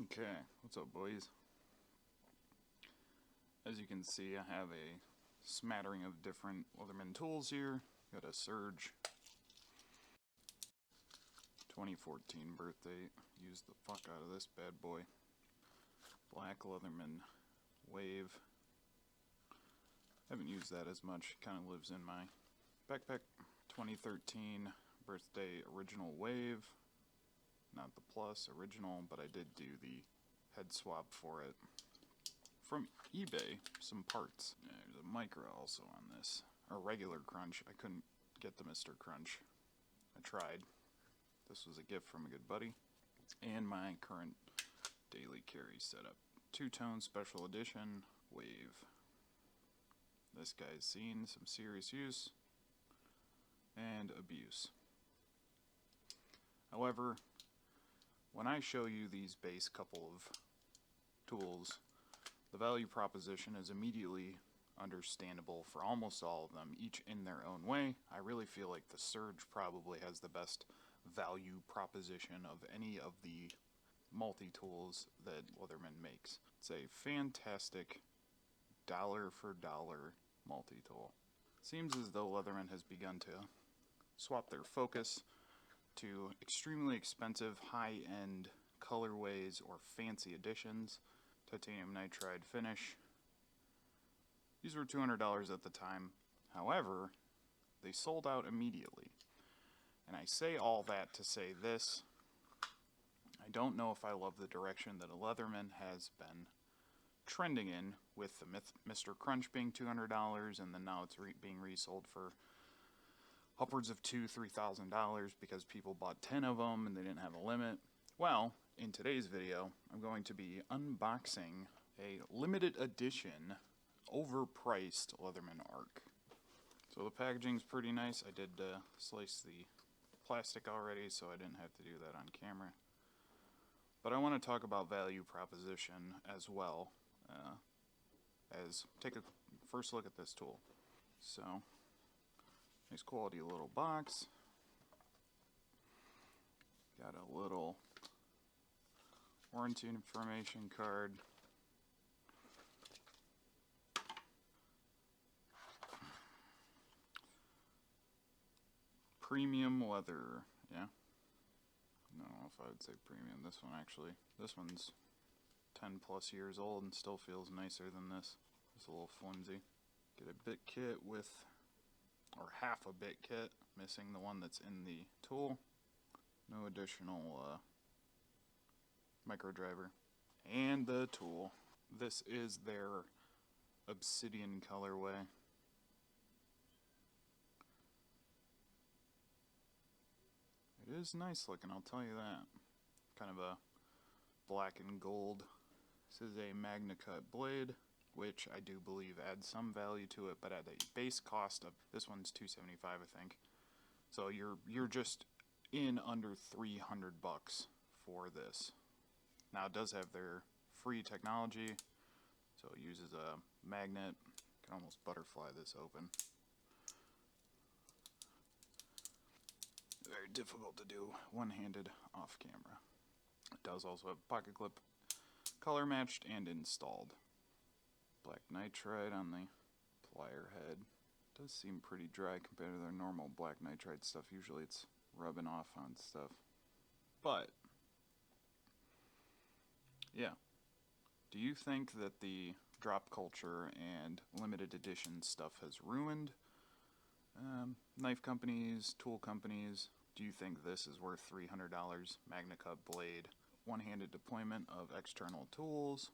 Okay, what's up, boys? As you can see, I have a smattering of different Leatherman tools here. Got a Surge 2014 birth date. Used the fuck out of this bad boy. Black Leatherman Wave. Haven't used that as much. Kind of lives in my backpack. 2013 birthday original Wave. Not the Plus original, but I did do the head swap for it. From eBay, some parts. There's a micro also on this. A regular crunch. I couldn't get the Mr. Crunch. I tried. This was a gift from a good buddy. And my current daily carry setup. Two-tone special edition Wave. This guy's seen some serious use and abuse. However, when I show you these base couple of tools, the value proposition is immediately understandable for almost all of them, each in their own way. I really feel like the Surge probably has the best value proposition of any of the multi-tools that Leatherman makes. It's a fantastic dollar for dollar multi-tool. Seems as though Leatherman has begun to swap their focus to extremely expensive high-end colorways or fancy editions. Titanium nitride finish. These were $200 at the time. However, they sold out immediately. And I say all that to say this. I don't know if I love the direction that a Leatherman has been trending in, with the Mr. Crunch being $200 and then now it's being resold for upwards of $2,000-$3,000 because people bought 10 of them and they didn't have a limit. Well, in today's video, I'm going to be unboxing a limited edition, overpriced Leatherman Arc. So the packaging's pretty nice. I did slice the plastic already, so I didn't have to do that on camera. But I want to talk about value proposition as well, as take a first look at this tool. So, nice quality little box. Got a little warranty information card. Premium leather, yeah. I don't know if I would say premium. This one's 10 plus years old and still feels nicer than this. It's a little flimsy. Get a bit kit with, or half a bit kit, missing the one that's in the tool. No additional micro driver. And the tool. This is their Obsidian colorway. It is nice looking, I'll tell you that. Kind of a black and gold. This is a Magna Cut blade, which I do believe adds some value to it, but at a base cost of, this one's $275, I think. So you're just in under $300 for this. Now it does have their free technology, so it uses a magnet. You can almost butterfly this open. Very difficult to do one-handed off camera. It does also have pocket clip, color matched and installed. Black nitride on the plier head. Does seem pretty dry compared to their normal black nitride stuff. Usually it's rubbing off on stuff. But yeah. Do you think that the drop culture and limited edition stuff has ruined knife companies, tool companies? Do you think this is worth $300? Magna Cut blade, one-handed deployment of external tools.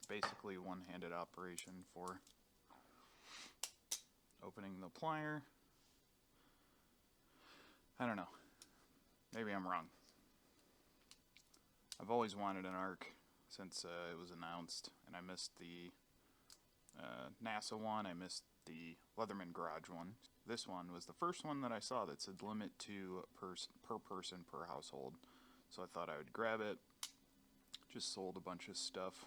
Basically one-handed operation for opening the plier. I don't know. Maybe I'm wrong. I've always wanted an Arc since it was announced, and I missed the NASA one, I missed the Leatherman Garage one. This one was the first one that I saw that said limit to per person per household. So I thought I would grab it. Just sold a bunch of stuff.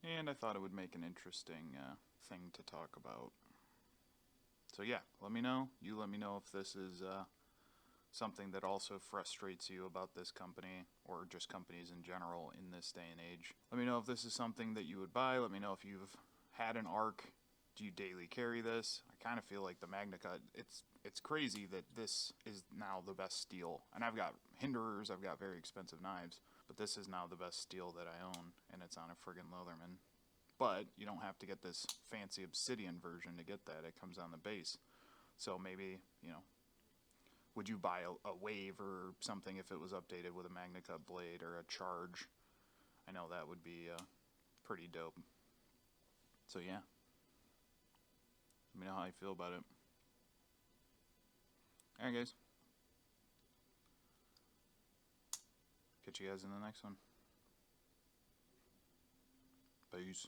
And I thought it would make an interesting thing to talk about. So yeah, let me know. You let me know if this is something that also frustrates you about this company, or just companies in general in this day and age. Let me know if this is something that you would buy. Let me know if you've had an arc. Do you daily carry this? I kind of feel like the MagnaCut, it's crazy that this is now the best steel. And I've got hinderers, I've got very expensive knives, but this is now the best steel that I own, and it's on a friggin' Leatherman. But you don't have to get this fancy Obsidian version to get that. It comes on the base. So maybe, you know, would you buy a wave or something if it was updated with a MagnaCut blade or a charge? I know that would be pretty dope. So yeah. Let me know how you feel about it. Alright guys. Catch you guys in the next one. Peace.